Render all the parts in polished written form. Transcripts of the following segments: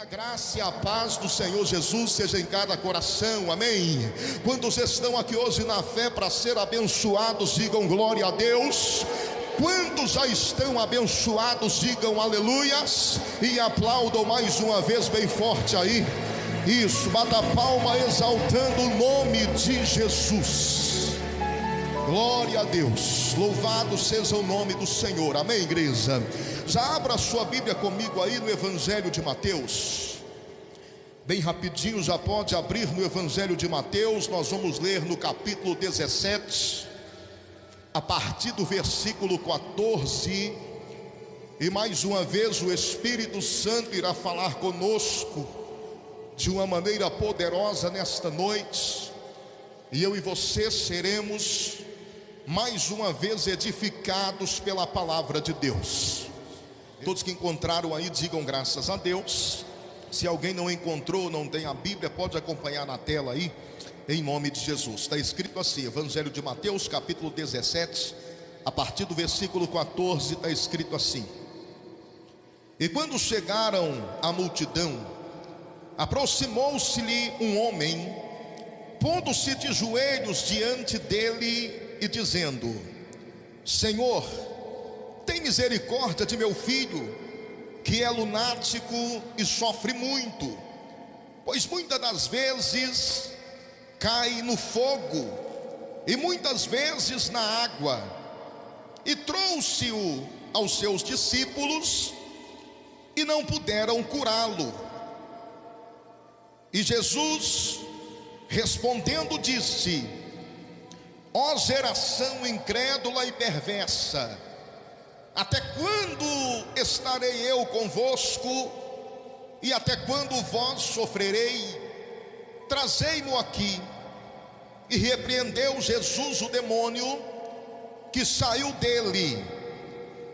A graça e a paz do Senhor Jesus seja em cada coração, amém. Quantos estão aqui hoje na fé para ser abençoados, digam glória a Deus. Quantos já estão abençoados, digam aleluias. E aplaudam mais uma vez bem forte aí. Isso, bata a palma exaltando o nome de Jesus. Glória a Deus, louvado seja o nome do Senhor, amém, igreja. Já abra a sua Bíblia comigo aí no Evangelho de Mateus. Bem rapidinho, já pode abrir no Evangelho de Mateus. Nós vamos ler no capítulo 17, a partir do versículo 14. E mais uma vez o Espírito Santo irá falar conosco de uma maneira poderosa nesta noite. E eu e você seremos mais uma vez edificados pela palavra de Deus. Todos que encontraram aí, digam graças a Deus. Se alguém não encontrou, não tem a Bíblia, pode acompanhar na tela aí, em nome de Jesus. Está escrito assim, Evangelho de Mateus, capítulo 17, a partir do versículo 14, está escrito assim: E quando chegaram à multidão, aproximou-se-lhe um homem, pondo-se de joelhos diante dele e dizendo: Senhor, tem misericórdia de meu filho, que é lunático e sofre muito, pois muitas das vezes cai no fogo e muitas vezes na água. E trouxe-o aos seus discípulos e não puderam curá-lo. E Jesus respondendo disse: Ó geração incrédula e perversa, até quando estarei eu convosco? E até quando vós sofrerei? Trazei-mo aqui. E repreendeu Jesus o demônio, que saiu dele,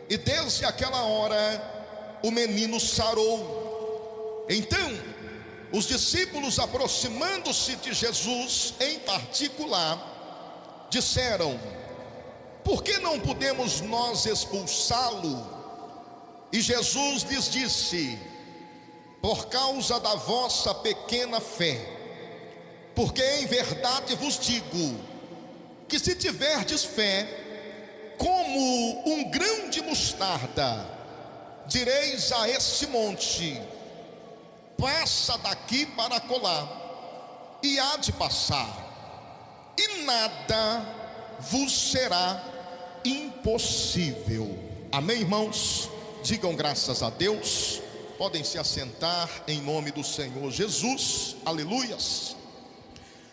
e desde aquela hora o menino sarou. Então os discípulos, aproximando-se de Jesus em particular, disseram: Por que não podemos nós expulsá-lo? E Jesus lhes disse: Por causa da vossa pequena fé. Porque em verdade vos digo, que se tiverdes fé, como um grão de mostarda, direis a este monte: passa daqui para colar, e há de passar, e nada vos será impossível. Amém, irmãos? Digam graças a Deus. Podem se assentar em nome do Senhor Jesus. Aleluias.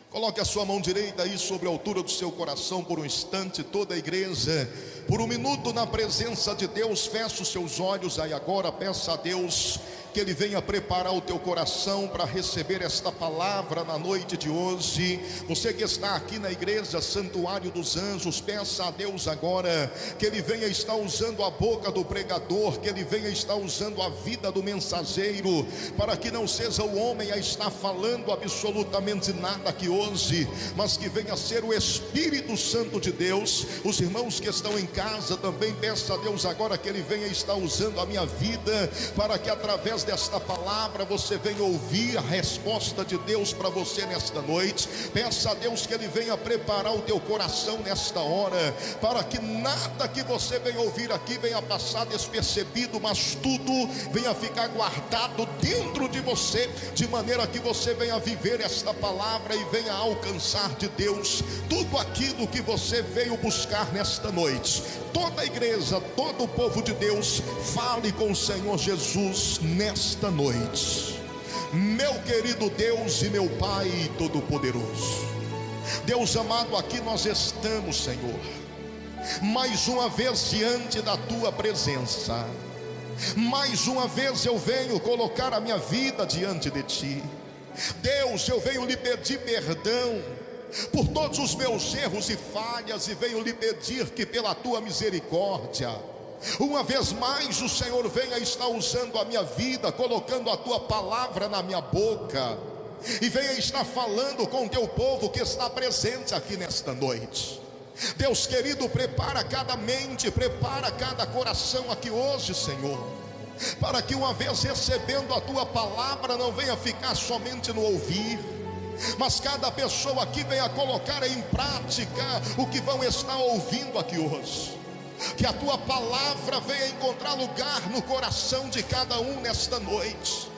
Coloque a sua mão direita aí sobre a altura do seu coração por um instante. Toda a igreja, por um minuto na presença de Deus, feche os seus olhos aí agora. Peça a Deus que Ele venha preparar o teu coração para receber esta palavra na noite de hoje. Você que está aqui na igreja Santuário dos Anjos, peça a Deus agora que Ele venha estar usando a boca do pregador, que Ele venha estar usando a vida do mensageiro, para que não seja o homem a estar falando absolutamente nada aqui hoje, mas que venha ser o Espírito Santo de Deus. Os irmãos que estão em casa também, peça a Deus agora que Ele venha estar usando a minha vida, para que através desta palavra você venha ouvir a resposta de Deus para você nesta noite. Peça a Deus que Ele venha preparar o teu coração nesta hora, para que nada que você venha ouvir aqui venha passar despercebido, mas tudo venha ficar guardado dentro de você, de maneira que você venha viver esta palavra e venha alcançar de Deus tudo aquilo que você veio buscar nesta noite. Toda a igreja, todo o povo de Deus, fale com o Senhor Jesus nesta noite. Meu querido Deus e meu Pai Todo-Poderoso, Deus amado, aqui nós estamos, Senhor, mais uma vez diante da Tua presença. Mais uma vez eu venho colocar a minha vida diante de Ti. Deus, eu venho lhe pedir perdão por todos os meus erros e falhas, e venho lhe pedir que pela tua misericórdia, uma vez mais o Senhor venha estar usando a minha vida, colocando a tua palavra na minha boca, e venha estar falando com o teu povo que está presente aqui nesta noite. Deus querido, prepara cada mente, prepara cada coração aqui hoje, Senhor, para que uma vez recebendo a tua palavra não venha ficar somente no ouvir, mas cada pessoa aqui venha colocar em prática o que vão estar ouvindo aqui hoje. Que a tua palavra venha encontrar lugar no coração de cada um nesta noite,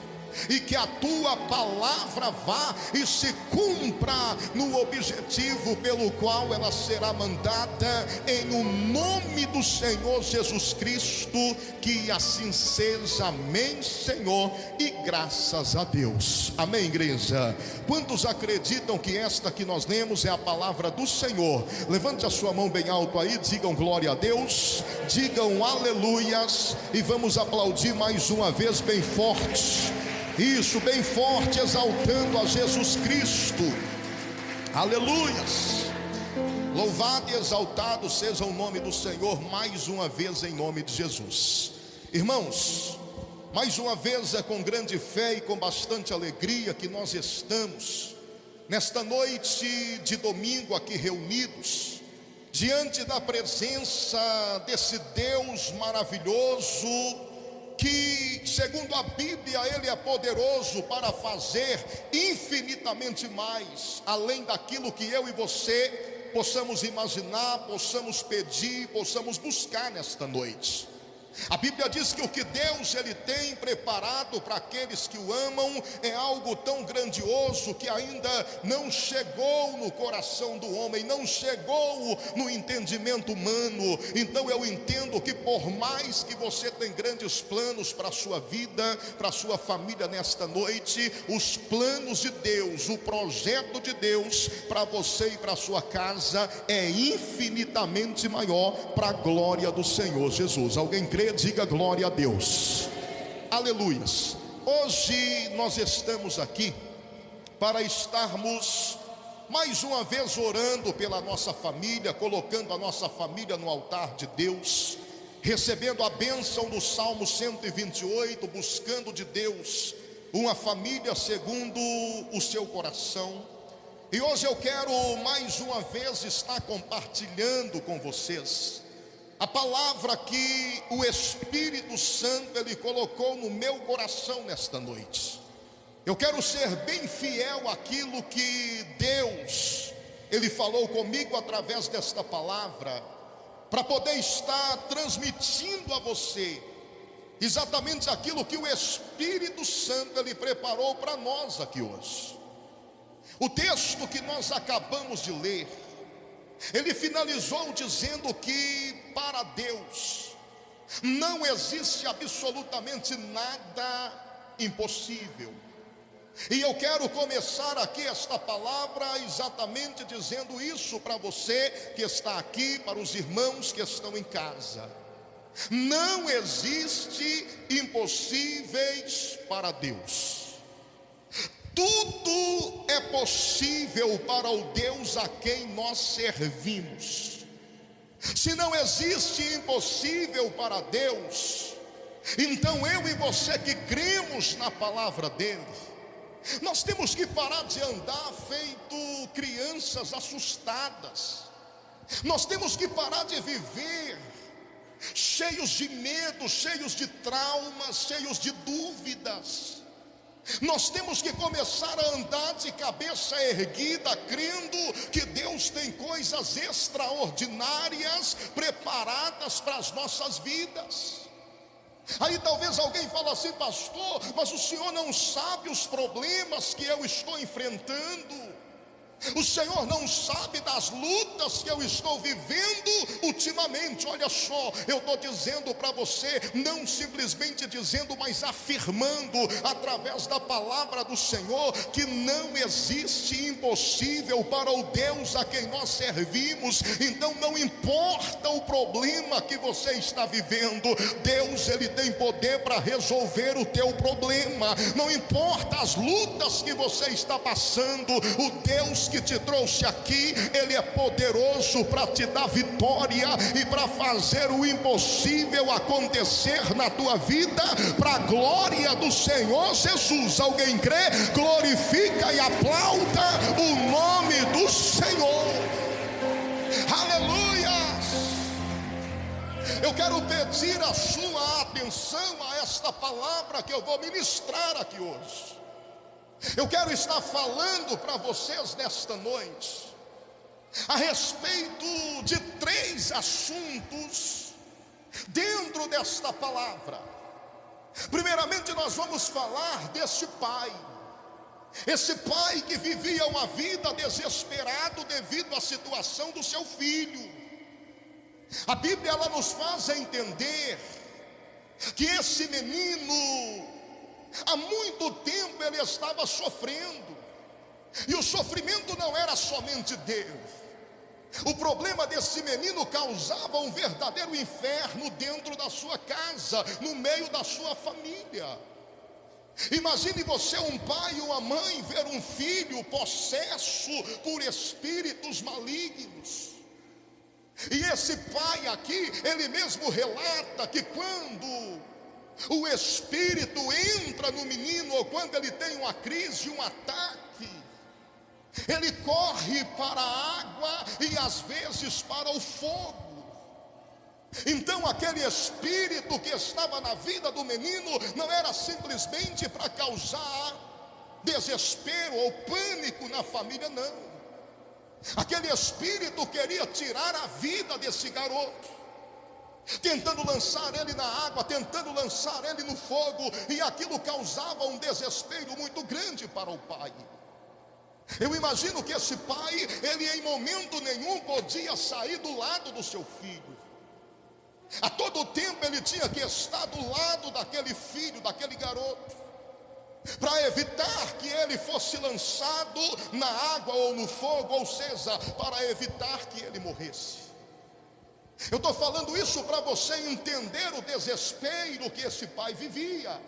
e que a tua palavra vá e se cumpra no objetivo pelo qual ela será mandada, em o nome do Senhor Jesus Cristo. Que assim seja, amém, Senhor, e graças a Deus. Amém, igreja? Quantos acreditam que esta que nós lemos é a palavra do Senhor? Levante a sua mão bem alto aí, digam glória a Deus, digam aleluias, e vamos aplaudir mais uma vez bem forte. Isso, bem forte, exaltando a Jesus Cristo. Aleluias. Louvado e exaltado seja o nome do Senhor mais uma vez, em nome de Jesus. Irmãos, mais uma vez é com grande fé e com bastante alegria que nós estamos nesta noite de domingo aqui reunidos diante da presença desse Deus maravilhoso, que segundo a Bíblia Ele é poderoso para fazer infinitamente mais, além daquilo que eu e você possamos imaginar, possamos pedir, possamos buscar nesta noite. A Bíblia diz que o que Deus Ele tem preparado para aqueles que o amam é algo tão grandioso que ainda não chegou no coração do homem, não chegou no entendimento humano. Então eu entendo que por mais que você tenha grandes planos para a sua vida, para a sua família nesta noite, os planos de Deus, o projeto de Deus para você e para a sua casa é infinitamente maior, para a glória do Senhor Jesus. Alguém crê? Diga glória a Deus. Aleluias. Hoje nós estamos aqui para estarmos mais uma vez orando pela nossa família, colocando a nossa família no altar de Deus, recebendo a bênção do Salmo 128, buscando de Deus uma família segundo o seu coração. E hoje eu quero mais uma vez estar compartilhando com vocês a palavra que o Espírito Santo Ele colocou no meu coração nesta noite. Eu quero ser bem fiel àquilo que Deus Ele falou comigo através desta palavra, para poder estar transmitindo a você exatamente aquilo que o Espírito Santo Ele preparou para nós aqui hoje. O texto que nós acabamos de ler, ele finalizou dizendo que para Deus não existe absolutamente nada impossível. E eu quero começar aqui esta palavra exatamente dizendo isso para você que está aqui, para os irmãos que estão em casa. Não existe impossíveis para Deus. Tudo é possível para o Deus a quem nós servimos. Se não existe impossível para Deus, então eu e você que cremos na palavra dele, nós temos que parar de andar feito crianças assustadas. Nós temos que parar de viver cheios de medo, cheios de traumas, cheios de dúvidas. Nós temos que começar a andar de cabeça erguida, crendo que Deus tem coisas extraordinárias preparadas para as nossas vidas. Aí talvez alguém fale assim: pastor, mas o senhor não sabe os problemas que eu estou enfrentando. O Senhor não sabe das lutas que eu estou vivendo ultimamente. Olha só, eu estou dizendo para você, não simplesmente dizendo, mas afirmando através da palavra do Senhor, que não existe impossível para o Deus a quem nós servimos. Então não importa o problema que você está vivendo, Deus ele tem poder para resolver o teu problema. Não importa as lutas que você está passando, o Deus que te trouxe aqui, ele é poderoso para te dar vitória e para fazer o impossível acontecer na tua vida, para a glória do Senhor Jesus. Alguém crê? Glorifica e aplauda o nome do Senhor. Aleluia! Eu quero pedir a sua atenção a esta palavra que eu vou ministrar aqui hoje. Eu quero estar falando para vocês nesta noite a respeito de 3 assuntos dentro desta palavra. Primeiramente, nós vamos falar desse pai. Esse pai que vivia uma vida desesperado devido à situação do seu filho. A Bíblia ela nos faz entender que esse menino, há muito tempo ele estava sofrendo. E o sofrimento não era somente dele. O problema desse menino causava um verdadeiro inferno dentro da sua casa, no meio da sua família. Imagine você, um pai e uma mãe, ver um filho possesso por espíritos malignos. E esse pai aqui, ele mesmo relata que quando o espírito entra no menino, ou quando ele tem uma crise, um ataque, ele corre para a água e às vezes para o fogo. Então aquele espírito que estava na vida do menino não era simplesmente para causar desespero ou pânico na família, não. Aquele espírito queria tirar a vida desse garoto, tentando lançar ele na água, tentando lançar ele no fogo, e aquilo causava um desespero muito grande para o pai. Eu imagino que esse pai, ele em momento nenhum podia sair do lado do seu filho. A todo tempo ele tinha que estar do lado daquele filho, daquele garoto, para evitar que ele fosse lançado na água ou no fogo, ou seja, para evitar que ele morresse. Eu estou falando isso para você entender o desespero que esse pai vivia.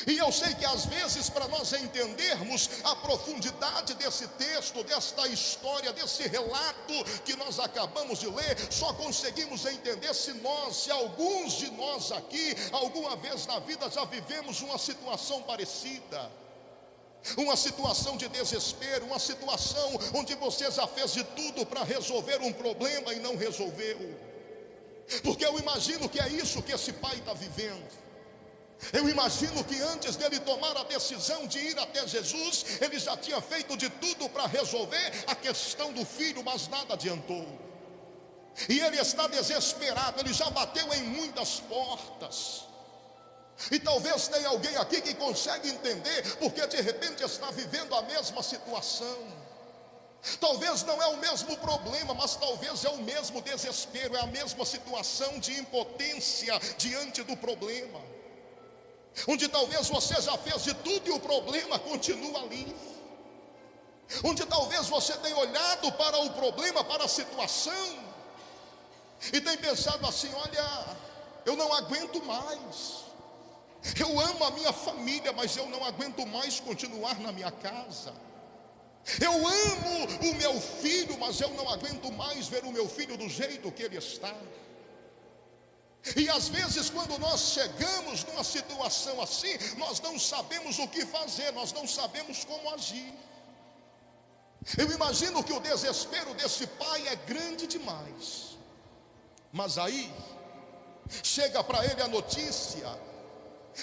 E eu sei que às vezes, para nós entendermos a profundidade desse texto, desta história, desse relato que nós acabamos de ler, só conseguimos entender se alguns de nós aqui, alguma vez na vida já vivemos uma situação parecida. Uma situação de desespero, uma situação onde você já fez de tudo para resolver um problema e não resolveu. Porque eu imagino que é isso que esse pai está vivendo. Eu imagino que antes dele tomar a decisão de ir até Jesus, ele já tinha feito de tudo para resolver a questão do filho, mas nada adiantou. E ele está desesperado, ele já bateu em muitas portas. E talvez tenha alguém aqui que consegue entender, porque de repente está vivendo a mesma situação. Talvez não é o mesmo problema, mas talvez é o mesmo desespero, é a mesma situação de impotência diante do problema, onde talvez você já fez de tudo e o problema continua ali, onde talvez você tenha olhado para o problema, para a situação, e tem pensado assim: olha, eu não aguento mais, eu amo a minha família, mas eu não aguento mais continuar na minha casa. Eu amo o meu filho, mas eu não aguento mais ver o meu filho do jeito que ele está. E às vezes, quando nós chegamos numa situação assim, nós não sabemos o que fazer, nós não sabemos como agir. Eu imagino que o desespero desse pai é grande demais. Mas aí chega para ele a notícia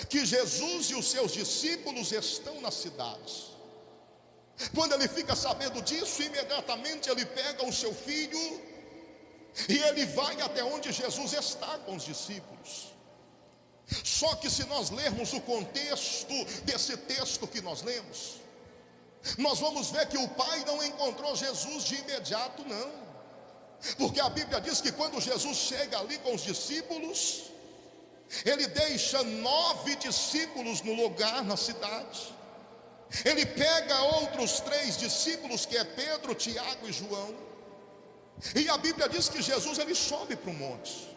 que Jesus e os seus discípulos estão na cidade. Quando ele fica sabendo disso, imediatamente ele pega o seu filho e ele vai até onde Jesus está com os discípulos. Só que se nós lermos o contexto desse texto que nós lemos, nós vamos ver que o pai não encontrou Jesus de imediato, não. Porque a Bíblia diz que quando Jesus chega ali com os discípulos, ele deixa 9 discípulos no lugar, na cidade. Ele pega outros 3 discípulos, que é Pedro, Tiago e João. E a Bíblia diz que Jesus ele sobe para o monte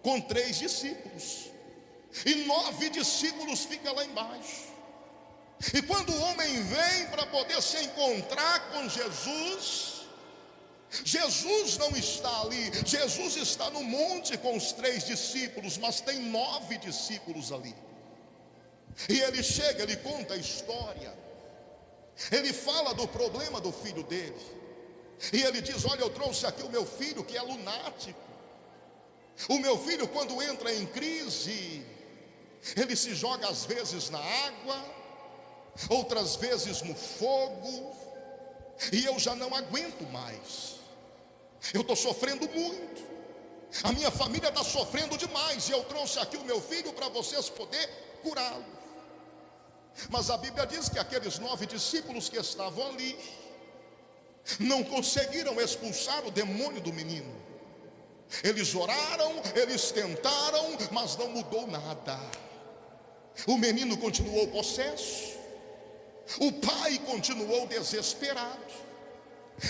com 3 discípulos, e 9 discípulos ficam lá embaixo. E quando o homem vem para poder se encontrar com Jesus, Jesus não está ali, Jesus está no monte com os 3 discípulos, mas tem 9 discípulos ali. E ele chega, ele conta a história, ele fala do problema do filho dele. E ele diz: olha, eu trouxe aqui o meu filho que é lunático. O meu filho, quando entra em crise, ele se joga às vezes na água, outras vezes no fogo, e eu já não aguento mais. Eu estou sofrendo muito, a minha família está sofrendo demais, e eu trouxe aqui o meu filho para vocês poderem curá-lo. Mas a Bíblia diz que aqueles 9 discípulos que estavam ali não conseguiram expulsar o demônio do menino. Eles oraram, eles tentaram, mas não mudou nada. O menino continuou possesso, o pai continuou desesperado.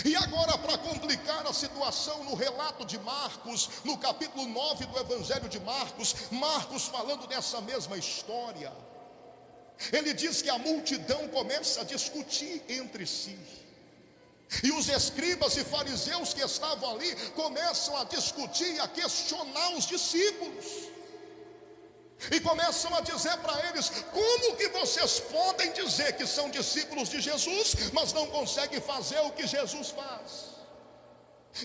E agora, para complicar a situação, no relato de Marcos, no capítulo 9 do Evangelho de Marcos, Marcos falando dessa mesma história, ele diz que a multidão começa a discutir entre si. E os escribas e fariseus que estavam ali começam a discutir e a questionar os discípulos. E começam a dizer para eles: como que vocês podem dizer que são discípulos de Jesus, mas não conseguem fazer o que Jesus faz?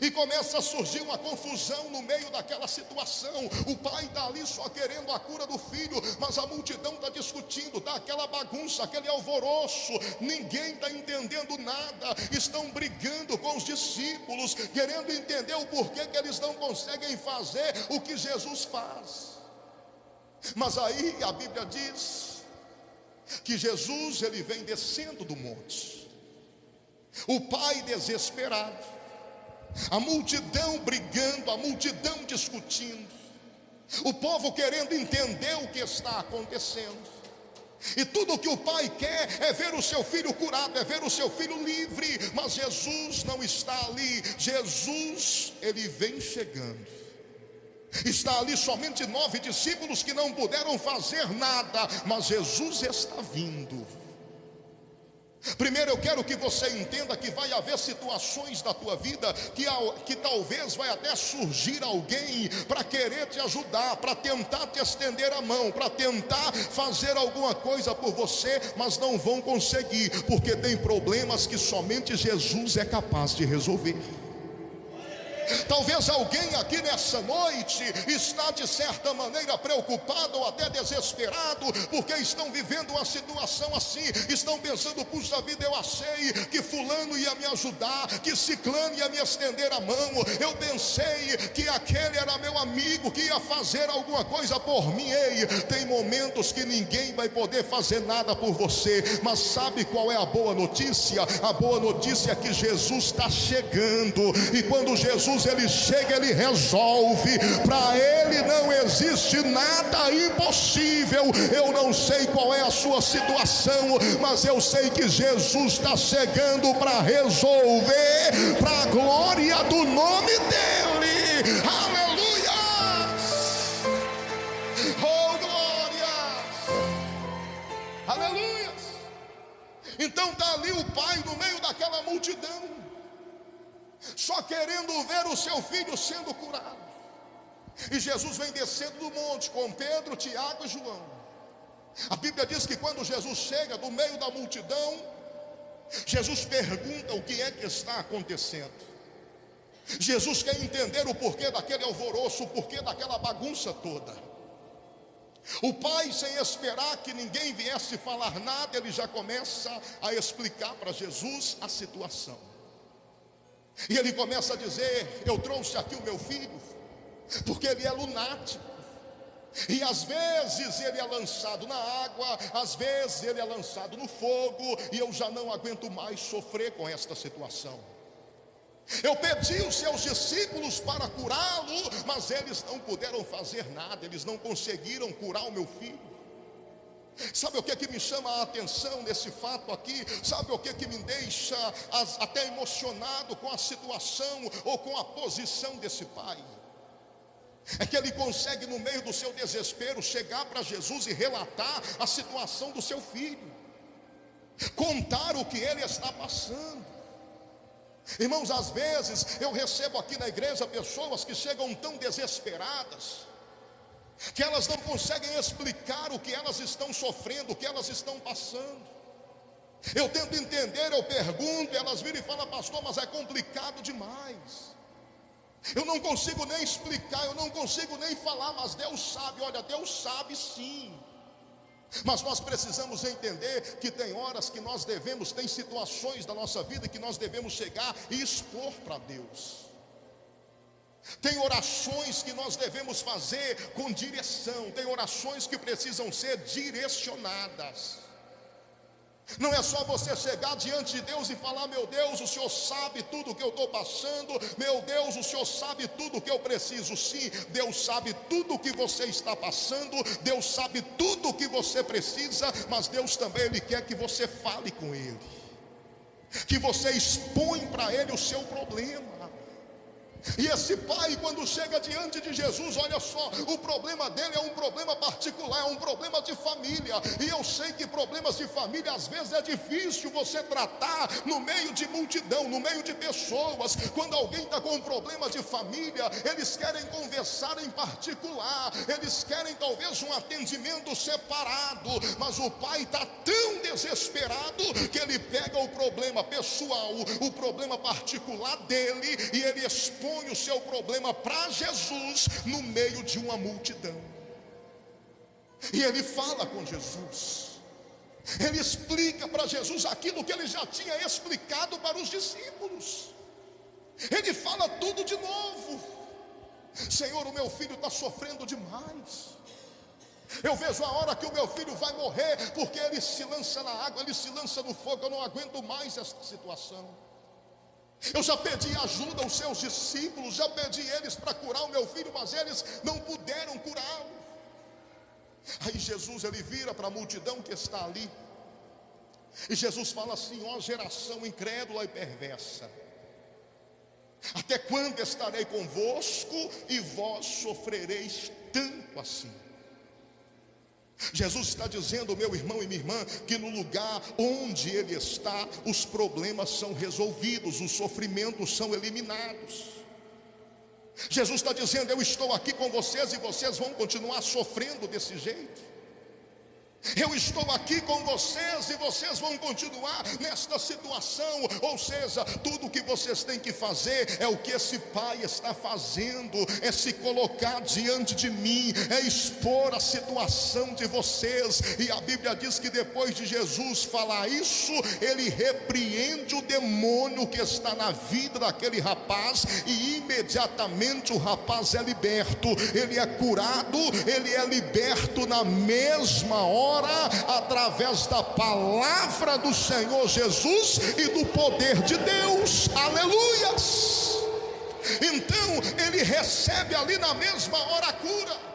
E começa a surgir uma confusão no meio daquela situação. O pai está ali só querendo a cura do filho, mas a multidão está discutindo, está aquela bagunça, aquele alvoroço, ninguém está entendendo nada. Estão brigando com os discípulos, querendo entender o porquê que eles não conseguem fazer o que Jesus faz. Mas aí a Bíblia diz que Jesus, ele vem descendo do monte, o pai desesperado, a multidão brigando, a multidão discutindo, o povo querendo entender o que está acontecendo. E tudo o que o pai quer é ver o seu filho curado, é ver o seu filho livre. Mas Jesus não está ali. Jesus, ele vem chegando. Está ali somente 9 discípulos que não puderam fazer nada, mas Jesus está vindo. Primeiro eu quero que você entenda que vai haver situações da tua vida que talvez vai até surgir alguém para querer te ajudar, para tentar te estender a mão, para tentar fazer alguma coisa por você, mas não vão conseguir, porque tem problemas que somente Jesus é capaz de resolver. Talvez alguém aqui nessa noite está de certa maneira preocupado ou até desesperado, porque estão vivendo uma situação assim, estão pensando: puxa vida, eu achei que fulano ia me ajudar, que ciclano ia me estender a mão, eu pensei que aquele era meu amigo, que ia fazer alguma coisa por mim. Ei, tem momentos que ninguém vai poder fazer nada por você, mas sabe qual é a boa notícia? A boa notícia é que Jesus está chegando, e quando Jesus ele chega, ele resolve. Para ele não existe nada impossível. Eu não sei qual é a sua situação, mas eu sei que Jesus está chegando para resolver, para a glória do nome dele. Aleluia! Oh, glória! Aleluia! Então está ali o pai no meio daquela multidão, só querendo ver o seu filho sendo curado. E Jesus vem descendo do monte com Pedro, Tiago e João. A Bíblia diz que quando Jesus chega do meio da multidão, Jesus pergunta o que é que está acontecendo. Jesus quer entender o porquê daquele alvoroço, o porquê daquela bagunça toda. O pai, sem esperar que ninguém viesse falar nada, ele já começa a explicar para Jesus a situação. E ele começa a dizer: eu trouxe aqui o meu filho porque ele é lunático, e às vezes ele é lançado na água, às vezes ele é lançado no fogo, e eu já não aguento mais sofrer com esta situação. Eu pedi os seus discípulos para curá-lo, mas eles não puderam fazer nada, eles não conseguiram curar o meu filho. Sabe o que me chama a atenção nesse fato aqui? Sabe o que me deixa até emocionado com a situação ou com a posição desse pai? É que ele consegue, no meio do seu desespero, chegar para Jesus e relatar a situação do seu filho, contar o que ele está passando. Irmãos, às vezes eu recebo aqui na igreja pessoas que chegam tão desesperadas, que elas não conseguem explicar o que elas estão sofrendo, o que elas estão passando. Eu tento entender, eu pergunto, e elas viram e falam: pastor, mas é complicado demais. Eu não consigo nem explicar, eu não consigo nem falar, mas Deus sabe. Olha, Deus sabe sim. Mas nós precisamos entender que tem horas que nós devemos, tem situações da nossa vida que nós devemos chegar e expor para Deus. Tem orações que nós devemos fazer com direção, tem orações que precisam ser direcionadas. Não é só você chegar diante de Deus e falar: meu Deus, o Senhor sabe tudo o que eu estou passando, meu Deus, o Senhor sabe tudo o que eu preciso. Sim, Deus sabe tudo o que você está passando, Deus sabe tudo o que você precisa, mas Deus também, Ele quer que você fale com Ele, que você expõe para Ele o seu problema. E esse pai, quando chega diante de Jesus, olha só, o problema dele é um problema particular, é um problema de família. E eu sei que problemas de família às vezes é difícil você tratar no meio de multidão, no meio de pessoas. Quando alguém está com um problema de família, eles querem conversar em particular, eles querem talvez um atendimento separado. Mas o pai está tão desesperado que ele pega o problema pessoal, o problema particular dele, e ele expõe o seu problema para Jesus no meio de uma multidão. E ele fala com Jesus, ele explica para Jesus aquilo que ele já tinha explicado para os discípulos. Ele fala tudo de novo. Senhor, o meu filho está sofrendo demais. Eu vejo a hora que o meu filho vai morrer, porque ele se lança na água, ele se lança no fogo. Eu não aguento mais essa situação. Eu já pedi ajuda aos seus discípulos, já pedi eles para curar o meu filho, mas eles não puderam curá-lo. Aí Jesus, ele vira para a multidão que está ali, e Jesus fala assim: ó geração incrédula e perversa, até quando estarei convosco e vós sofrereis tanto assim? Jesus está dizendo, meu irmão e minha irmã, que no lugar onde Ele está, os problemas são resolvidos, os sofrimentos são eliminados. Jesus está dizendo: eu estou aqui com vocês e vocês vão continuar sofrendo desse jeito. Eu estou aqui com vocês e vocês vão continuar nesta situação. Ou seja, tudo o que vocês têm que fazer é o que esse pai está fazendo, é se colocar diante de mim, é expor a situação de vocês. E a Bíblia diz que depois de Jesus falar isso, ele repreende o demônio que está na vida daquele rapaz, e imediatamente o rapaz é liberto, ele é curado, ele é liberto na mesma hora, através da palavra do Senhor Jesus e do poder de Deus. Aleluias! Então ele recebe ali na mesma hora a cura.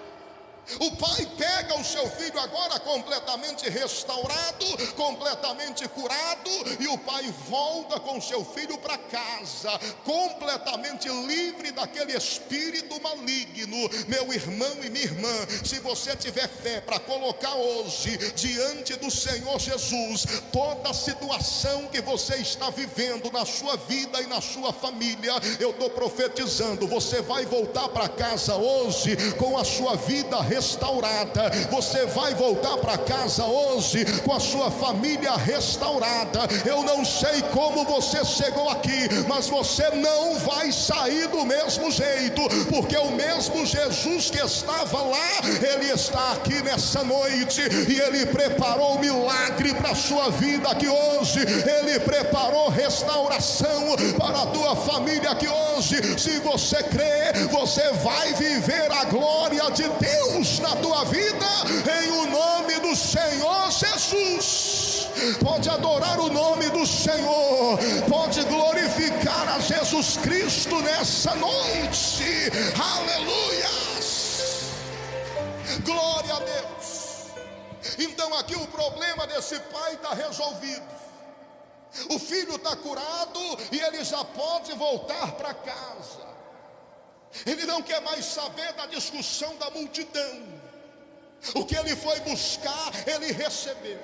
O pai pega o seu filho agora completamente restaurado, completamente curado, e o pai volta com o seu filho para casa, completamente livre daquele espírito maligno. Meu irmão e minha irmã, se você tiver fé para colocar hoje diante do Senhor Jesus toda a situação que você está vivendo na sua vida e na sua família, eu estou profetizando, você vai voltar para casa hoje com a sua vida restaurada. Você vai voltar para casa hoje com a sua família restaurada. Eu não sei como você chegou aqui, mas você não vai sair do mesmo jeito, porque o mesmo Jesus que estava lá, ele está aqui nessa noite, e ele preparou milagre para a sua vida aqui hoje. Ele preparou restauração para a tua família aqui hoje. Se você crê, você vai viver a glória de Deus na tua vida, em o nome do Senhor Jesus. Pode adorar o nome do Senhor, pode glorificar a Jesus Cristo nessa noite. Aleluias, glória a Deus. Então aqui o problema desse pai está resolvido, o filho está curado e ele já pode voltar para casa. Ele não quer mais saber da discussão da multidão. O que ele foi buscar, ele recebeu.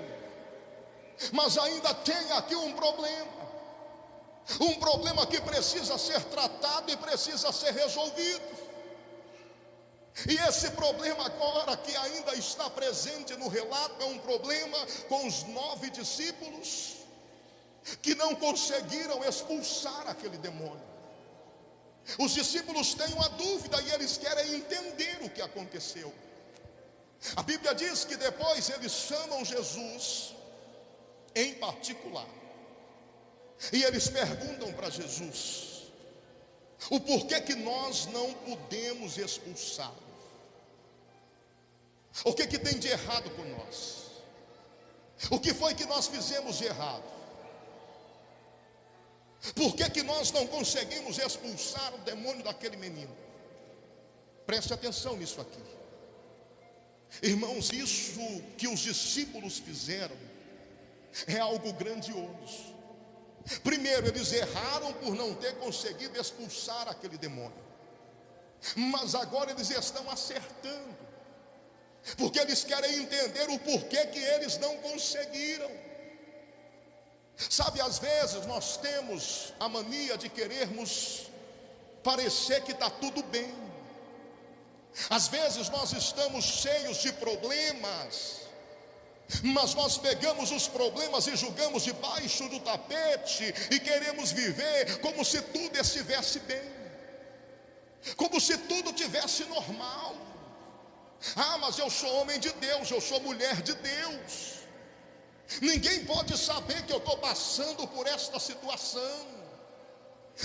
Mas ainda tem aqui um problema que precisa ser tratado e precisa ser resolvido. E esse problema agora que ainda está presente no relato é um problema com os 9 discípulos que não conseguiram expulsar aquele demônio. Os discípulos têm uma dúvida e eles querem entender o que aconteceu. A Bíblia diz que depois eles chamam Jesus em particular e eles perguntam para Jesus o porquê que nós não podemos expulsá-lo. O que tem de errado com nós? O que foi que nós fizemos de errado? Por que nós não conseguimos expulsar o demônio daquele menino? Preste atenção nisso aqui. Irmãos, isso que os discípulos fizeram é algo grandioso. Primeiro, eles erraram por não ter conseguido expulsar aquele demônio. Mas agora eles estão acertando, porque eles querem entender o porquê que eles não conseguiram. Sabe, às vezes nós temos a mania de querermos parecer que está tudo bem. Às vezes nós estamos cheios de problemas, mas nós pegamos os problemas e jogamos debaixo do tapete e queremos viver como se tudo estivesse bem, como se tudo tivesse normal. Ah, mas eu sou homem de Deus, eu sou mulher de Deus. Ninguém pode saber que eu estou passando por esta situação.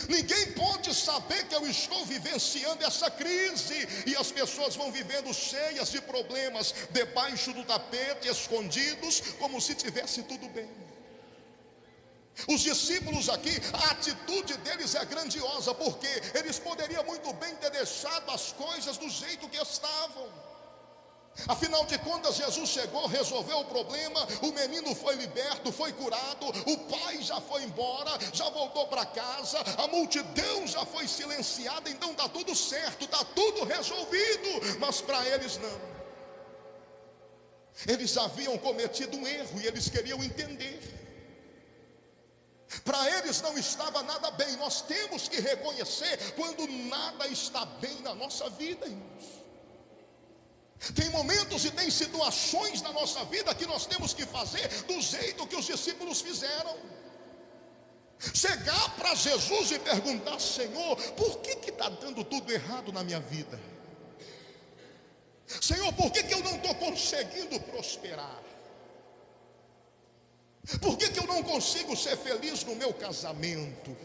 Ninguém pode saber que eu estou vivenciando essa crise. E as pessoas vão vivendo cheias de problemas, debaixo do tapete, escondidos, como se tivesse tudo bem. Os discípulos aqui, a atitude deles é grandiosa, porque eles poderiam muito bem ter deixado as coisas do jeito que estavam. Afinal de contas, Jesus chegou, resolveu o problema, o menino foi liberto, foi curado, o pai já foi embora, já voltou para casa, a multidão já foi silenciada, então está tudo certo, está tudo resolvido. Mas para eles não. Eles haviam cometido um erro e eles queriam entender. Para eles não estava nada bem. Nós temos que reconhecer quando nada está bem na nossa vida, irmãos. Tem momentos e tem situações na nossa vida que nós temos que fazer do jeito que os discípulos fizeram. Chegar para Jesus e perguntar: Senhor, por que está dando tudo errado na minha vida? Senhor, por que eu não estou conseguindo prosperar? Por que eu não consigo ser feliz no meu casamento?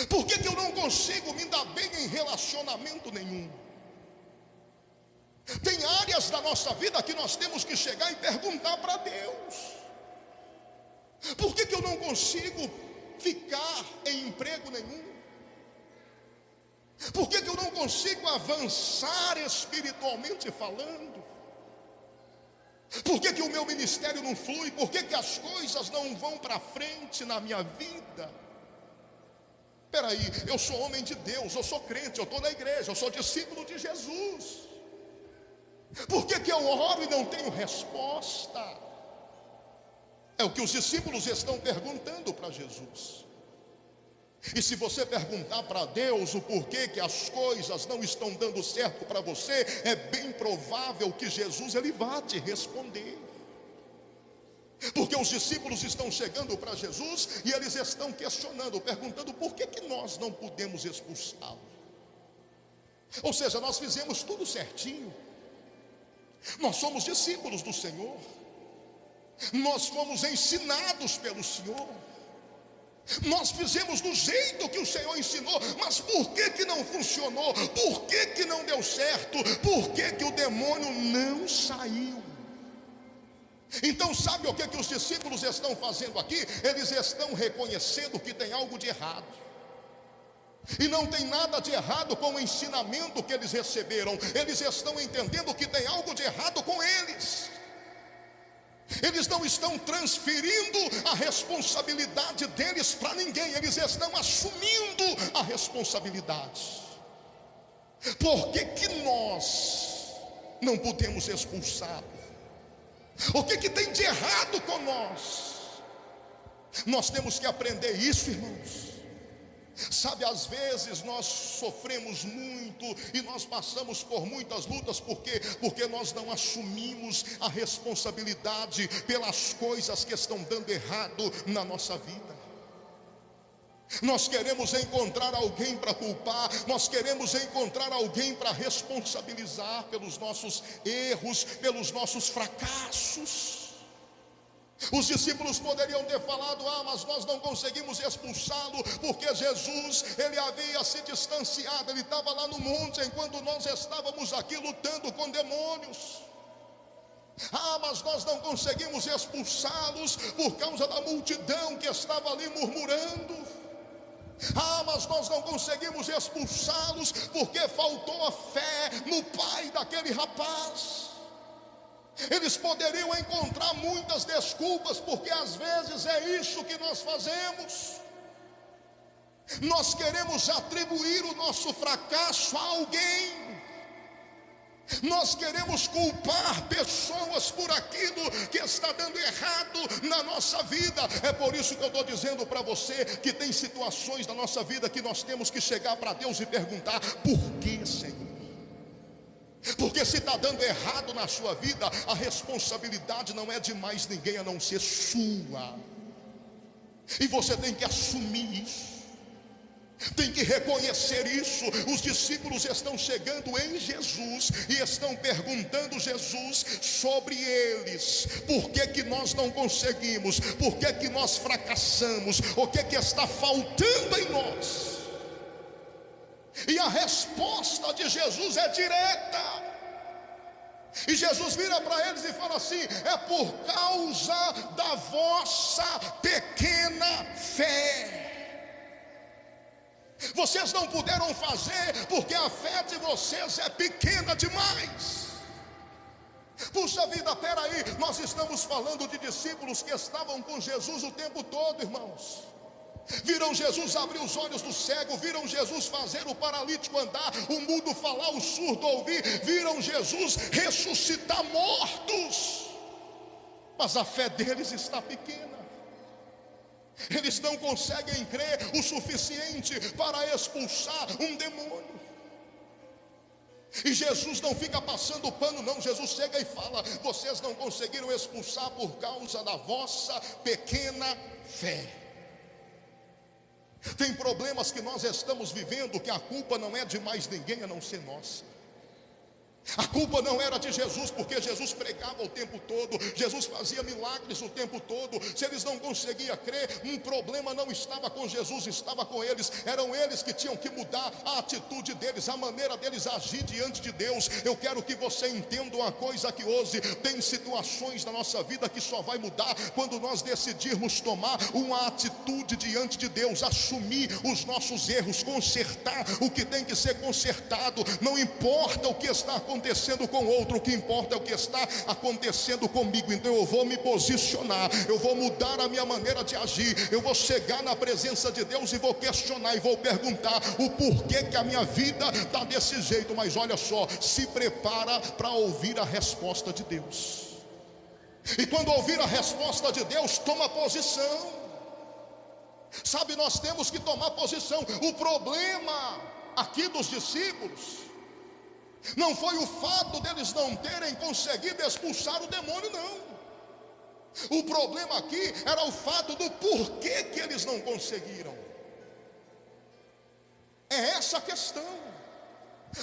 Por que eu não consigo me dar bem em relacionamento nenhum? Tem áreas da nossa vida que nós temos que chegar e perguntar para Deus: por que eu não consigo ficar em emprego nenhum? Por que eu não consigo avançar espiritualmente falando? Por que o meu ministério não flui? Por que as coisas não vão para frente na minha vida? Espera aí, eu sou homem de Deus, eu sou crente, eu estou na igreja, eu sou discípulo de Jesus. Por que eu oro e não tenho resposta? É o que os discípulos estão perguntando para Jesus. E se você perguntar para Deus o porquê que as coisas não estão dando certo para você, é bem provável que Jesus ele vá te responder. Porque os discípulos estão chegando para Jesus e eles estão questionando, perguntando: por que nós não podemos expulsá-lo? Ou seja, nós fizemos tudo certinho. Nós somos discípulos do Senhor, nós fomos ensinados pelo Senhor, nós fizemos do jeito que o Senhor ensinou, mas por que não funcionou? Por que não deu certo? Por que o demônio não saiu? Então sabe o que os discípulos estão fazendo aqui? Eles estão reconhecendo que tem algo de errado. E não tem nada de errado com o ensinamento que eles receberam. Eles estão entendendo que tem algo de errado com eles. Eles não estão transferindo a responsabilidade deles para ninguém. Eles estão assumindo a responsabilidade. Por que nós não podemos expulsá-lo? O que tem de errado com nós? Nós temos que aprender isso, irmãos. Sabe, às vezes nós sofremos muito e nós passamos por muitas lutas, porque nós não assumimos a responsabilidade pelas coisas que estão dando errado na nossa vida. Nós queremos encontrar alguém para culpar, nós queremos encontrar alguém para responsabilizar pelos nossos erros, pelos nossos fracassos. Os discípulos poderiam ter falado: mas nós não conseguimos expulsá-lo, porque Jesus, ele havia se distanciado, ele estava lá no monte, enquanto nós estávamos aqui lutando com demônios. Mas nós não conseguimos expulsá-los por causa da multidão que estava ali murmurando. Mas nós não conseguimos expulsá-los porque faltou a fé no pai daquele rapaz. Eles poderiam encontrar muitas desculpas, porque às vezes é isso que nós fazemos. Nós queremos atribuir o nosso fracasso a alguém. Nós queremos culpar pessoas por aquilo que está dando errado na nossa vida. É por isso que eu estou dizendo para você que tem situações da nossa vida que nós temos que chegar para Deus e perguntar: por que, Senhor? Porque se está dando errado na sua vida, a responsabilidade não é de mais ninguém a não ser sua. E você tem que assumir isso. Tem que reconhecer isso. Os discípulos estão chegando em Jesus e estão perguntando Jesus sobre eles: por que que nós não conseguimos? Por que que nós fracassamos? O que que está faltando em nós? E a resposta de Jesus é direta. E Jesus vira para eles e fala assim: é por causa da vossa pequena fé. Vocês não puderam fazer porque a fé de vocês é pequena demais. Puxa vida, peraí, nós estamos falando de discípulos que estavam com Jesus o tempo todo, irmãos. Viram Jesus abrir os olhos do cego, viram Jesus fazer o paralítico andar, o mudo falar, o surdo ouvir, viram Jesus ressuscitar mortos. Mas a fé deles está pequena. Eles não conseguem crer o suficiente para expulsar um demônio. E Jesus não fica passando pano não. Jesus chega e fala: vocês não conseguiram expulsar por causa da vossa pequena fé. Tem problemas que nós estamos vivendo que a culpa não é de mais ninguém a não ser nossa. A culpa não era de Jesus, porque Jesus pregava o tempo todo, Jesus fazia milagres o tempo todo. Se eles não conseguiam crer, um problema não estava com Jesus, estava com eles. Eram eles que tinham que mudar a atitude deles, a maneira deles agir diante de Deus. Eu quero que você entenda uma coisa, que hoje tem situações na nossa vida que só vai mudar quando nós decidirmos tomar uma atitude diante de Deus, assumir os nossos erros, consertar o que tem que ser consertado. Não importa o que está acontecendo com outro, o que importa é o que está acontecendo comigo. Então eu vou me posicionar, eu vou mudar a minha maneira de agir, eu vou chegar na presença de Deus e vou questionar e vou perguntar o porquê que a minha vida está desse jeito. Mas olha só, se prepara para ouvir a resposta de Deus. E quando ouvir a resposta de Deus, toma posição. Sabe, nós temos que tomar posição. O problema aqui dos discípulos não foi o fato deles não terem conseguido expulsar o demônio, não. O problema aqui era o fato do porquê que eles não conseguiram. É essa a questão.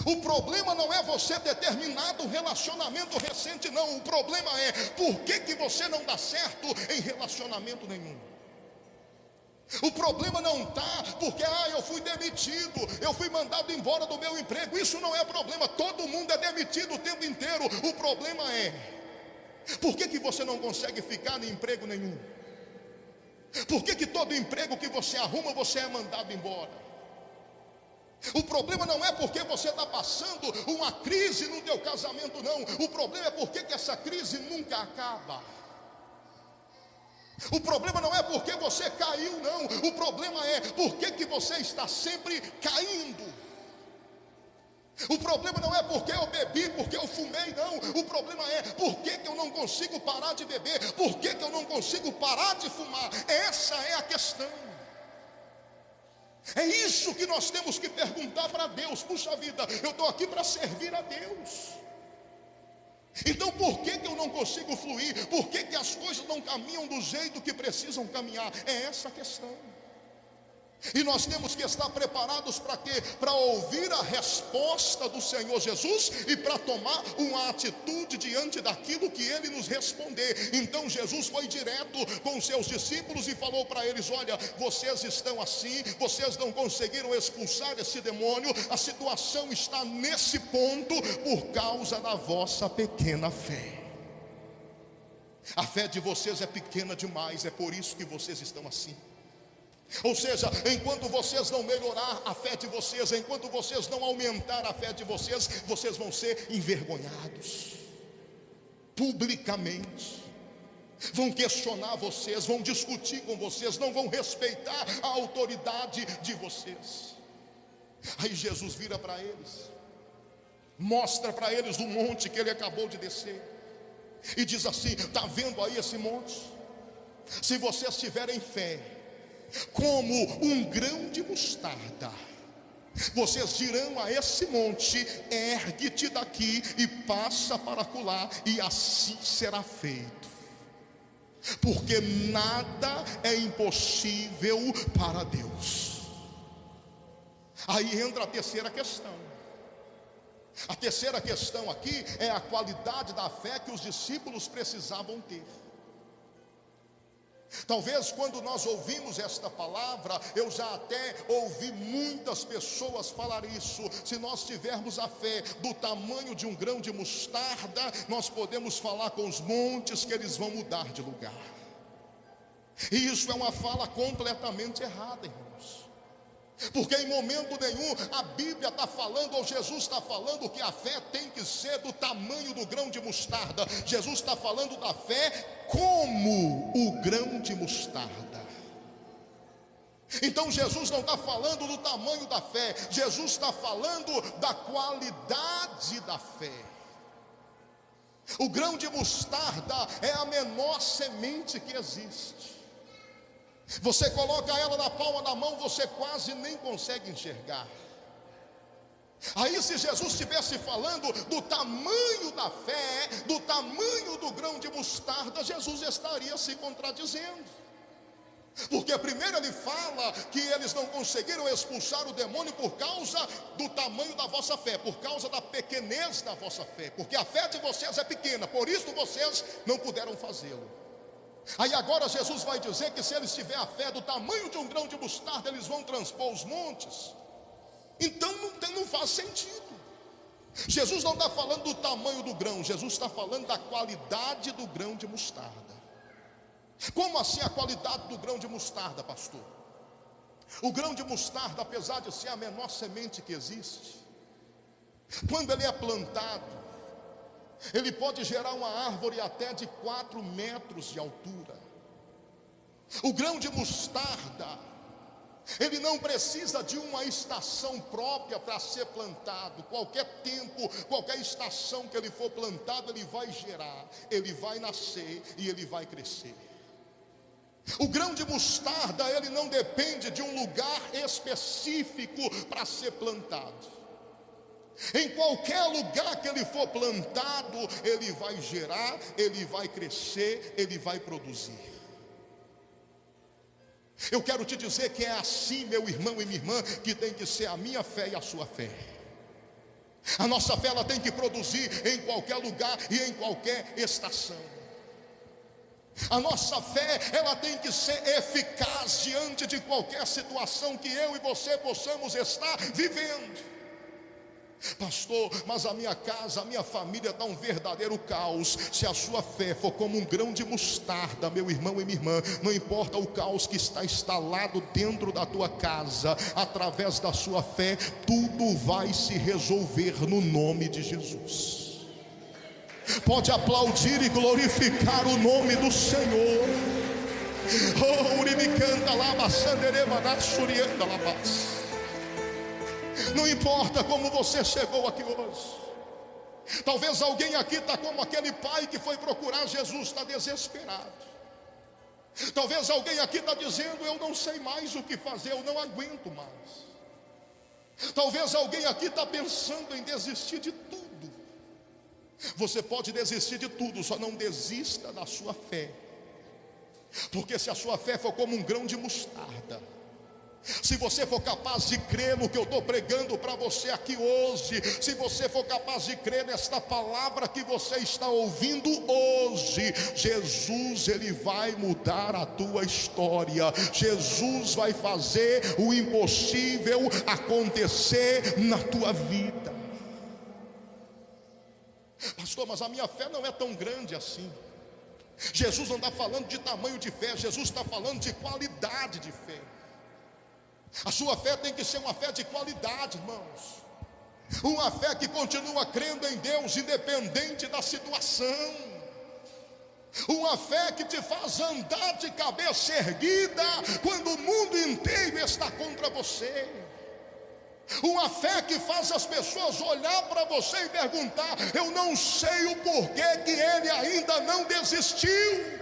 O problema não é você ter terminado um relacionamento recente, não. O problema é por que você não dá certo em relacionamento nenhum. O problema não está porque eu fui demitido, eu fui mandado embora do meu emprego. Isso não é problema, todo mundo é demitido o tempo inteiro. O problema é por que você não consegue ficar em emprego nenhum? Por que todo emprego que você arruma, você é mandado embora? O problema não é porque você está passando uma crise no teu casamento, não. O problema é porque essa crise nunca acaba. O problema não é porque você caiu, não. O problema é porque você está sempre caindo. O problema não é porque eu bebi, porque eu fumei, não. O problema é porque eu não consigo parar de beber, porque eu não consigo parar de fumar. Essa é a questão. É isso que nós temos que perguntar para Deus. Puxa vida, eu estou aqui para servir a Deus. Então por que eu não consigo fluir? Por que as coisas não caminham do jeito que precisam caminhar? É essa a questão. E nós temos que estar preparados para quê? Para ouvir a resposta do Senhor Jesus e para tomar uma atitude diante daquilo que Ele nos responder. Então Jesus foi direto com os seus discípulos e falou para eles: olha, vocês estão assim, vocês não conseguiram expulsar esse demônio, a situação está nesse ponto por causa da vossa pequena fé. A fé de vocês é pequena demais, é por isso que vocês estão assim. Ou seja, enquanto vocês não melhorar a fé de vocês, enquanto vocês não aumentar a fé de vocês, vocês vão ser envergonhados publicamente. Vão questionar vocês, vão discutir com vocês, não vão respeitar a autoridade de vocês. Aí Jesus vira para eles, mostra para eles o monte que ele acabou de descer, e diz assim: está vendo aí esse monte? Se vocês tiverem fé como um grão de mostarda, vocês dirão a esse monte: ergue-te daqui e passa para acolá, e assim será feito. Porque nada é impossível para Deus. Aí entra a terceira questão. A terceira questão aqui é a qualidade da fé que os discípulos precisavam ter. Talvez quando nós ouvimos esta palavra, eu já até ouvi muitas pessoas falar isso: se nós tivermos a fé do tamanho de um grão de mostarda, nós podemos falar com os montes que eles vão mudar de lugar. E isso é uma fala completamente errada, irmãos. Porque em momento nenhum a Bíblia está falando, ou Jesus está falando, que a fé tem que ser do tamanho do grão de mostarda. Jesus está falando da fé como o grão de mostarda. Então Jesus não está falando do tamanho da fé, Jesus está falando da qualidade da fé. O grão de mostarda é a menor semente que existe. Você coloca ela na palma da mão, você quase nem consegue enxergar. Aí se Jesus estivesse falando do tamanho da fé, do tamanho do grão de mostarda, Jesus estaria se contradizendo. Porque primeiro ele fala que eles não conseguiram expulsar o demônio por causa do tamanho da vossa fé, por causa da pequenez da vossa fé, porque a fé de vocês é pequena, por isso vocês não puderam fazê-lo. Aí agora Jesus vai dizer que se eles tiverem a fé do tamanho de um grão de mostarda, eles vão transpor os montes. Então não faz sentido. Jesus não está falando do tamanho do grão, Jesus está falando da qualidade do grão de mostarda. Como assim a qualidade do grão de mostarda, pastor? O grão de mostarda, apesar de ser a menor semente que existe, quando ele é plantado, ele pode gerar uma árvore até de 4 metros de altura. O grão de mostarda, ele não precisa de uma estação própria para ser plantado. Qualquer tempo, qualquer estação que ele for plantado, ele vai gerar, ele vai nascer e ele vai crescer. O grão de mostarda, ele não depende de um lugar específico para ser plantado. Em qualquer lugar que ele for plantado, ele vai gerar, ele vai crescer, ele vai produzir. Eu quero te dizer que é assim, meu irmão e minha irmã, que tem que ser a minha fé e a sua fé. A nossa fé, ela tem que produzir em qualquer lugar e em qualquer estação. A nossa fé, ela tem que ser eficaz diante de qualquer situação que eu e você possamos estar vivendo. Pastor, mas a minha casa, a minha família está um verdadeiro caos. Se a sua fé for como um grão de mostarda, meu irmão e minha irmã, não importa o caos que está instalado dentro da tua casa, através da sua fé, tudo vai se resolver no nome de Jesus. Pode aplaudir e glorificar o nome do Senhor. Oh, me canta lá, não importa como você chegou aqui hoje. Talvez alguém aqui está como aquele pai que foi procurar Jesus, está desesperado. Talvez alguém aqui está dizendo: eu não sei mais o que fazer, eu não aguento mais. Talvez alguém aqui está pensando em desistir de tudo. Você pode desistir de tudo, só não desista da sua fé. Porque se a sua fé for como um grão de mostarda, Se você for capaz de crer no que eu estou pregando para você aqui hoje, se você for capaz de crer nesta palavra que você está ouvindo hoje, Jesus, Ele vai mudar a tua história. Jesus vai fazer o impossível acontecer na tua vida. Pastor, mas a minha fé não é tão grande assim. Jesus não está falando de tamanho de fé, Jesus está falando de qualidade de fé. A sua fé tem que ser uma fé de qualidade, irmãos. Uma fé que continua crendo em Deus independente da situação. Uma fé que te faz andar de cabeça erguida quando o mundo inteiro está contra você. Uma fé que faz as pessoas olhar para você e perguntar: eu não sei o porquê que ele ainda não desistiu.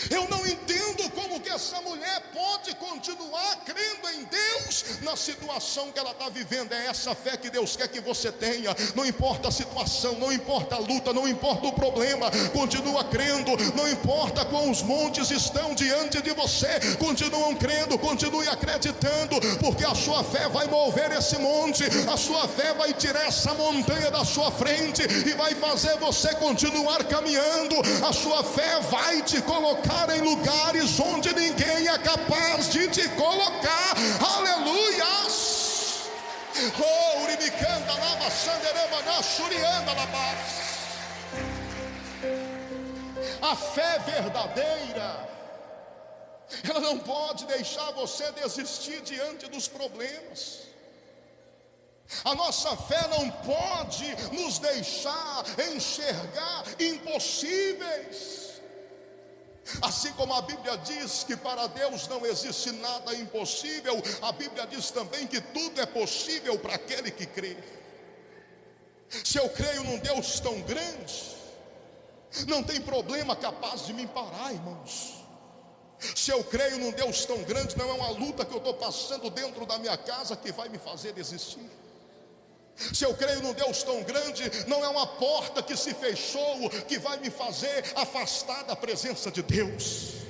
Eu não entendo como que essa mulher pode continuar crendo em Deus na situação que ela está vivendo. É essa fé que Deus quer que você tenha. Não importa a situação, não importa a luta, não importa o problema, continua crendo. Não importa quantos montes estão diante de você, continuam crendo, continue acreditando, porque a sua fé vai mover esse monte. A sua fé vai tirar essa montanha da sua frente e vai fazer você continuar caminhando. A sua fé vai te colocar em lugares onde ninguém é capaz de te colocar. Aleluias. Oh, uribicanda lava sanderemana surianda lava. A fé verdadeira, ela não pode deixar você desistir diante dos problemas. A nossa fé não pode nos deixar enxergar impossíveis. Assim como a Bíblia diz que para Deus não existe nada impossível, a Bíblia diz também que tudo é possível para aquele que crê. Se eu creio num Deus tão grande, não tem problema capaz de me parar, irmãos. Se eu creio num Deus tão grande, não é uma luta que eu estou passando dentro da minha casa que vai me fazer desistir. Se eu creio num Deus tão grande, não é uma porta que se fechou que vai me fazer afastar da presença de Deus.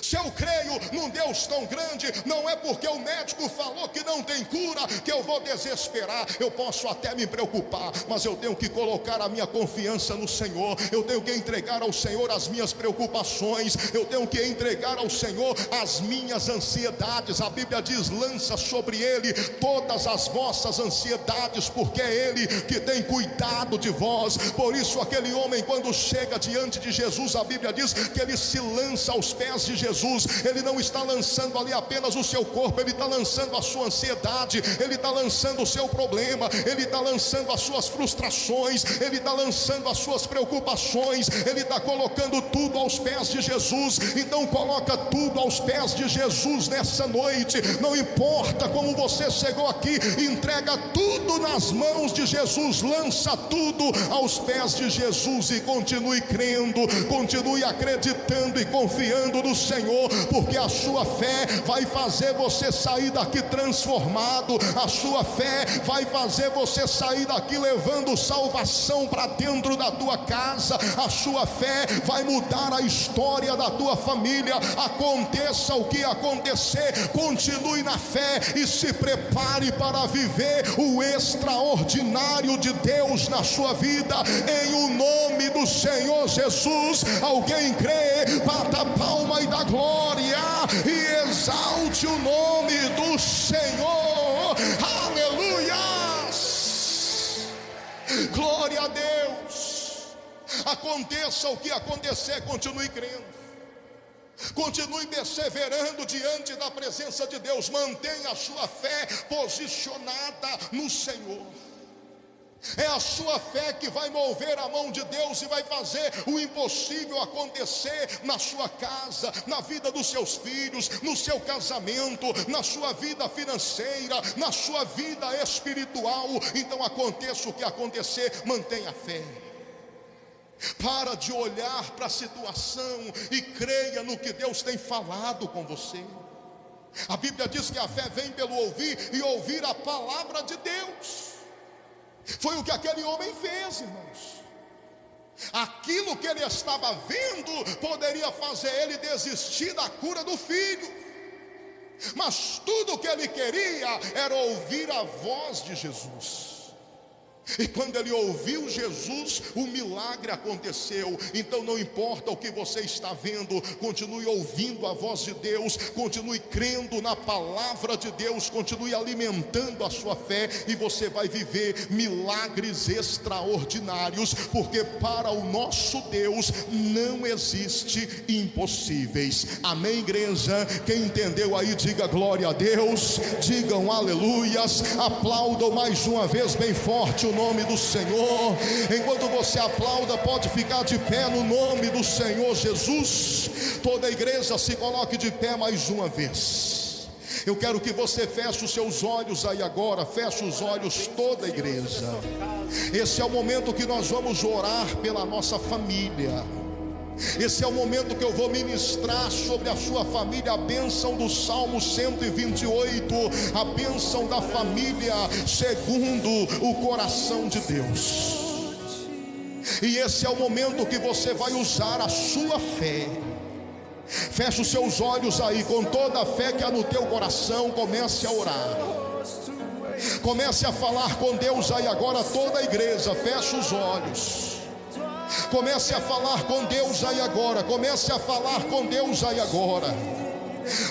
Se eu creio num Deus tão grande, não é porque o médico falou que não tem cura que eu vou desesperar. Eu posso até me preocupar, mas eu tenho que colocar a minha confiança no Senhor. Eu tenho que entregar ao Senhor as minhas preocupações. Eu tenho que entregar ao Senhor as minhas ansiedades. A Bíblia diz: lança sobre Ele todas as vossas ansiedades, porque é Ele que tem cuidado de vós. Por isso aquele homem, quando chega diante de Jesus, a Bíblia diz que ele se lança aos pés de Jesus. Ele não está lançando ali apenas o seu corpo, ele está lançando a sua ansiedade, ele está lançando o seu problema, ele está lançando as suas frustrações, ele está lançando as suas preocupações, ele está colocando tudo aos pés de Jesus. Então coloca tudo aos pés de Jesus nessa noite. Não importa como você chegou aqui, entrega tudo nas mãos de Jesus, lança tudo aos pés de Jesus e continue crendo, continue acreditando e confiando no Senhor, porque a sua fé vai fazer você sair daqui transformado. A sua fé vai fazer você sair daqui levando salvação para dentro da tua casa. A sua fé vai mudar a história da tua família. Aconteça o que acontecer, continue na fé e se prepare para viver o extraordinário de Deus na sua vida, em o nome do Senhor Jesus. Alguém crê? Bata a palma e dá glória e exalte o nome do Senhor. Aleluias, glória a Deus. Aconteça o que acontecer, continue crendo, continue perseverando diante da presença de Deus. Mantenha a sua fé posicionada no Senhor. É a sua fé que vai mover a mão de Deus e vai fazer o impossível acontecer na sua casa, na vida dos seus filhos, no seu casamento, na sua vida financeira, na sua vida espiritual. Então aconteça o que acontecer, mantenha a fé. Para de olhar para a situação e creia no que Deus tem falado com você. A Bíblia diz que a fé vem pelo ouvir e ouvir a palavra de Deus. Foi o que aquele homem fez, irmãos. Aquilo que ele estava vendo poderia fazer ele desistir da cura do filho. mas tudo que ele queria era ouvir a voz de Jesus. E quando ele ouviu Jesus, o milagre aconteceu. Então não importa o que você está vendo, continue ouvindo a voz de Deus, continue crendo na palavra de Deus, continue alimentando a sua fé, e você vai viver milagres extraordinários, porque para o nosso Deus não existe impossíveis. Amém, igreja? Quem entendeu aí, diga glória a Deus, digam aleluias, aplaudam mais uma vez bem forte o nome do Senhor. Enquanto você aplauda, pode ficar de pé no nome do Senhor Jesus. Toda a igreja se coloque de pé mais uma vez. Eu quero que você feche os seus olhos aí agora, feche os olhos toda a igreja. Esse é o momento que nós vamos orar pela nossa família. Esse é o momento que eu vou ministrar sobre a sua família a bênção do Salmo 128, a bênção da família segundo o coração de Deus. E esse é o momento que você vai usar a sua fé. Feche os seus olhos aí, com toda a fé que há no teu coração, comece a orar. Comece a falar com Deus aí agora, toda a igreja, feche os olhos. Comece a falar com Deus aí agora. Comece a falar com Deus aí agora.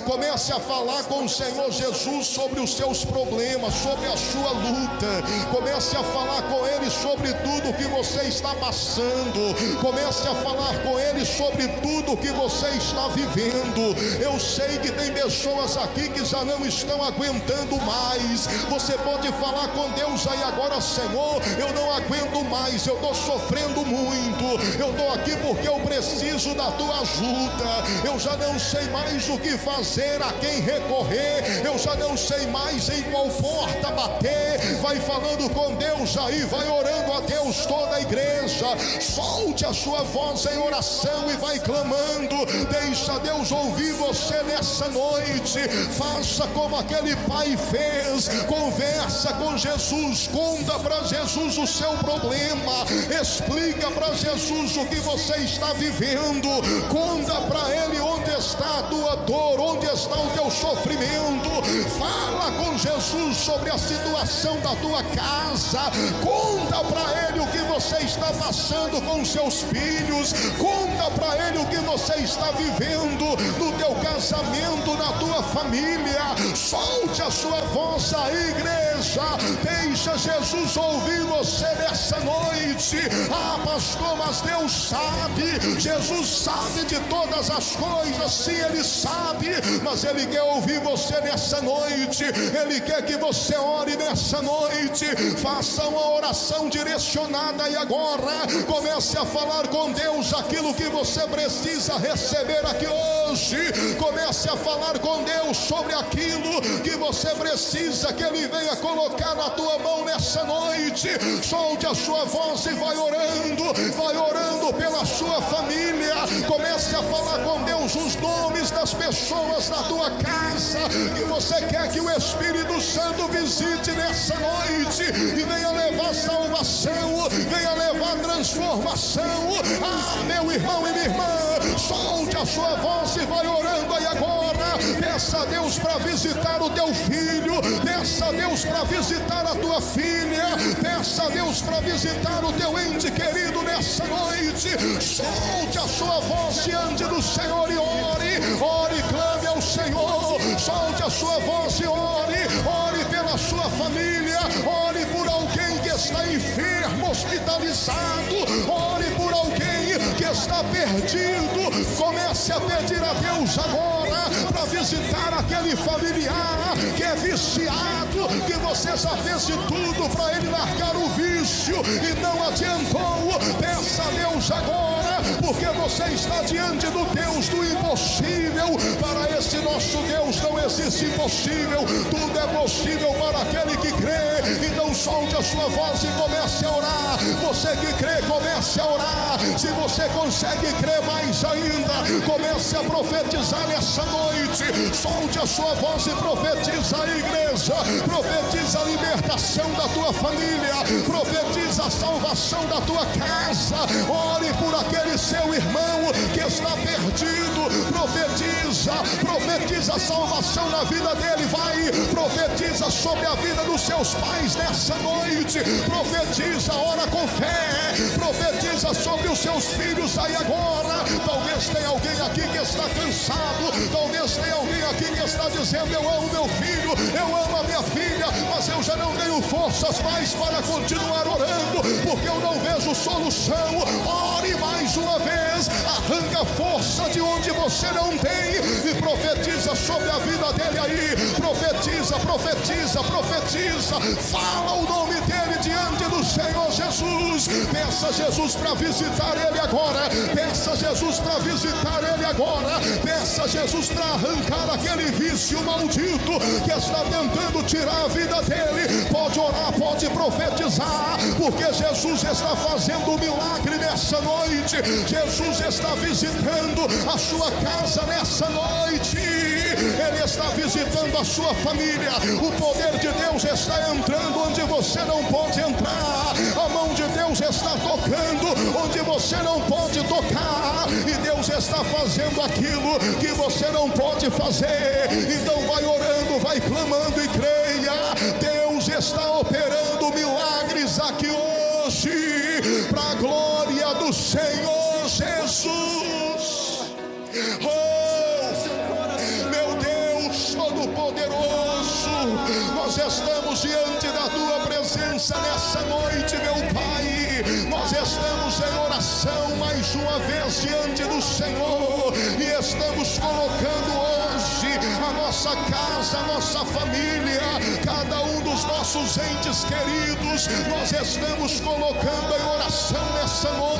Comece a falar com o Senhor Jesus sobre os seus problemas, sobre a sua luta. Comece a falar com Ele sobre tudo que você está passando. Comece a falar com Ele sobre tudo que você está vivendo. Eu sei que tem pessoas aqui que já não estão aguentando mais. Você pode falar com Deus aí agora: Senhor, eu não aguento mais, eu estou sofrendo muito, eu estou aqui porque eu preciso da tua ajuda. Eu já não sei mais o que fazer, a quem recorrer, eu já não sei mais em qual porta bater. Vai falando com Deus aí, vai orando a Deus, toda a igreja. Solte a sua voz em oração e vai clamando. Deixa Deus ouvir você nessa noite. Faça como aquele pai fez, conversa com Jesus, conta para Jesus o seu problema, explica para Jesus o que você está vivendo, conta para Ele onde está a tua dor, onde está o teu sofrimento. Fala com Jesus sobre a situação da tua casa. Conta para Ele o que você está passando com seus filhos. Conta para Ele o que você está vivendo no teu casamento, na tua família. Solte a sua voz aí, igreja. Deixa Jesus ouvir você nessa noite. Ah, pastor, mas Deus sabe. Jesus sabe de todas as coisas. Sim, Ele sabe, mas Ele quer ouvir você nessa noite. Ele quer que você ore nessa noite. Faça uma oração direcionada e agora comece a falar com Deus aquilo que você precisa receber aqui hoje. Comece a falar com Deus sobre aquilo que você precisa que Ele venha colocar na tua mão nessa noite. Solte a sua voz e vai orando pela sua família. Comece a falar com Deus os nomes das pessoas na tua casa que você quer que o Espírito Santo visite nessa noite e venha levar salvação, venha levar transformação. Ah, meu irmão e minha irmã, solte a sua voz e vai orando aí agora. Peça a Deus para visitar o teu filho, peça a Deus para visitar a tua filha, peça a Deus para visitar o teu ente querido nessa noite. Solte a sua voz diante do Senhor e ore, clame ao Senhor. Solte a sua voz e ore pela sua família, ore por alguém que está enfermo, hospitalizado, ore por alguém que está perdido. Comece a pedir a Deus agora para visitar aquele familiar que é viciado, que você já fez de tudo para ele largar o vício e não adiantou. Peça a Deus agora, porque você está diante do Deus do impossível. Para esse nosso Deus não existe impossível, tudo é possível para aquele que crê. Então solte a sua voz e comece a orar. Você que crê, comece a orar. Se você consegue crer mais ainda, comece a profetizar nessa noite. Solte a sua voz e profetiza a igreja. Profetiza a libertação da tua família, profetiza a salvação da tua casa. Ore por aquele seu irmão que está perdido, profetiza profetiza a salvação na vida dele. Vai, profetiza sobre a vida dos seus pais nessa noite. Profetiza, ora com fé. Profetiza sobre os seus filhos aí agora. Talvez tenha alguém aqui que está cansado. Talvez tenha alguém aqui que está dizendo: eu amo meu filho, eu amo a minha filha, mas eu já não tenho forças mais para continuar orando, porque eu não vejo solução. Ore mais uma vez, arranca força de onde você não tem e profetiza sobre a vida dele aí. Profetiza, profetiza, profetiza. Fala o nome dele diante do Senhor Jesus. Peça a Jesus para visitar ele agora. Peça a Jesus para visitar ele agora. Peça a Jesus para arrancar aquele vício maldito que está tentando tirar a vida dele. Pode orar, pode profetizar, porque Jesus está fazendo um milagre nessa noite. Jesus está visitando a sua casa nessa noite. Ele está visitando a sua família. O poder de Deus está entrando onde você não pode entrar. A mão de Deus está tocando onde você não pode tocar. E Deus está fazendo aquilo que você não pode fazer. Então vai orando, vai clamando e creia. Deus está operando milagres aqui hoje, para a glória do Senhor Jesus. Meu Deus Todo-Poderoso, nós estamos diante da tua presença nessa noite, meu Pai. Nós estamos em oração mais uma vez diante do Senhor e estamos colocando hoje a nossa casa, a nossa família, cada um dos nossos entes queridos, nós estamos colocando em oração nessa noite.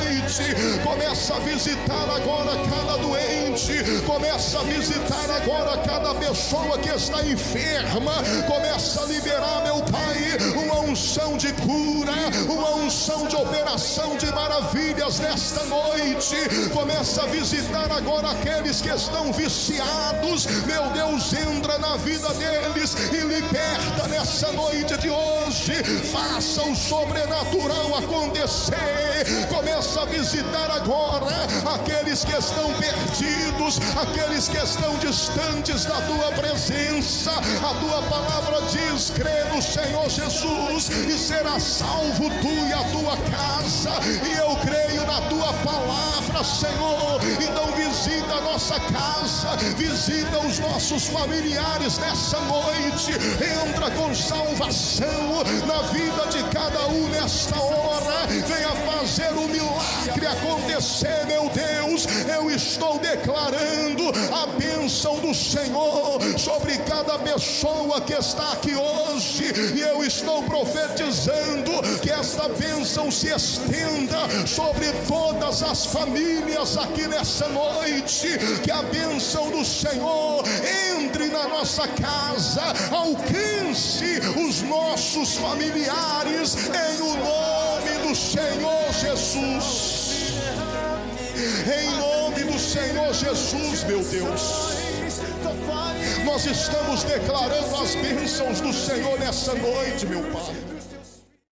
Começa a visitar agora cada doente, começa a visitar agora cada pessoa que está enferma. Começa a liberar, meu Pai, uma unção de cura, uma unção de operação de maravilhas nesta noite. Começa a visitar agora aqueles que estão viciados. Meu Deus, entra na vida deles e liberta nessa noite de hoje. Faça o sobrenatural acontecer. Começa a visitar agora aqueles que estão perdidos, aqueles que estão distantes da tua presença. A tua palavra diz: crê no Senhor Jesus e será salvo tu e a tua casa. E eu creio na tua palavra, Senhor. Então visita a nossa casa, visita os nossos familiares nessa noite. Entra com salvação na vida de cada um nesta hora. Venha fazer o milagre acontecer, meu Deus. Eu estou declarando a bênção do Senhor sobre cada pessoa que está aqui hoje, e eu estou profetizando que esta bênção se estenda sobre todas as famílias aqui nessa noite. Que a bênção do Senhor entre na nossa casa, alcance os nossos familiares em o nome do Senhor Jesus. Em nome do Senhor Jesus, meu Deus, nós estamos declarando as bênçãos do Senhor nessa noite, meu Pai.